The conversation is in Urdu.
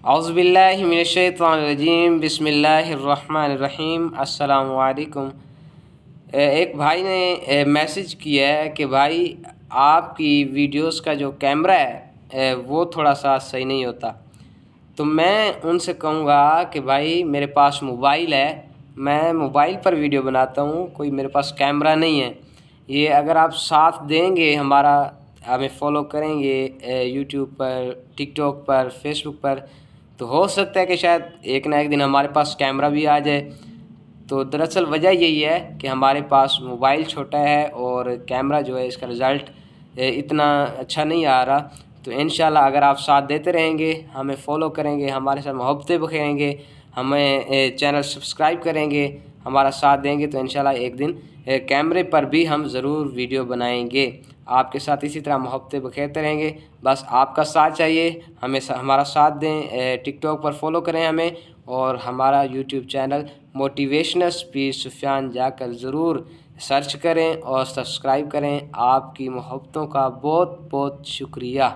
اعوذ باللہ من الشیطان الرجیم، بسم اللہ الرحمن الرحیم۔ السلام علیکم۔ ایک بھائی نے میسج کیا ہے کہ بھائی آپ کی ویڈیوز کا جو کیمرہ ہے وہ تھوڑا سا صحیح نہیں ہوتا، تو میں ان سے کہوں گا کہ بھائی میرے پاس موبائل ہے، میں موبائل پر ویڈیو بناتا ہوں، کوئی میرے پاس کیمرہ نہیں ہے۔ یہ اگر آپ ساتھ دیں گے، ہمیں فالو کریں گے یوٹیوب پر، ٹک ٹاک پر، فیس بک پر، تو ہو سکتا ہے کہ شاید ایک نہ ایک دن ہمارے پاس کیمرہ بھی آ جائے۔ تو دراصل وجہ یہی ہے کہ ہمارے پاس موبائل چھوٹا ہے اور کیمرہ جو ہے اس کا رزلٹ اتنا اچھا نہیں آ رہا۔ تو انشاءاللہ اگر آپ ساتھ دیتے رہیں گے، ہمیں فالو کریں گے، ہمارے ساتھ محبتیں بکھیریں گے، ہمیں چینل سبسکرائب کریں گے، ہمارا ساتھ دیں گے، تو انشاءاللہ ایک دن کیمرے پر بھی ہم ضرور ویڈیو بنائیں گے۔ آپ کے ساتھ اسی طرح محبتیں بکھیرتے رہیں گے، بس آپ کا ساتھ چاہیے، ہمارا ساتھ دیں، ٹک ٹاک پر فالو کریں ہمیں، اور ہمارا یوٹیوب چینل موٹیویشنل اسپیچ سفیان جا کر ضرور سرچ کریں اور سبسکرائب کریں۔ آپ کی محبتوں کا بہت بہت شکریہ۔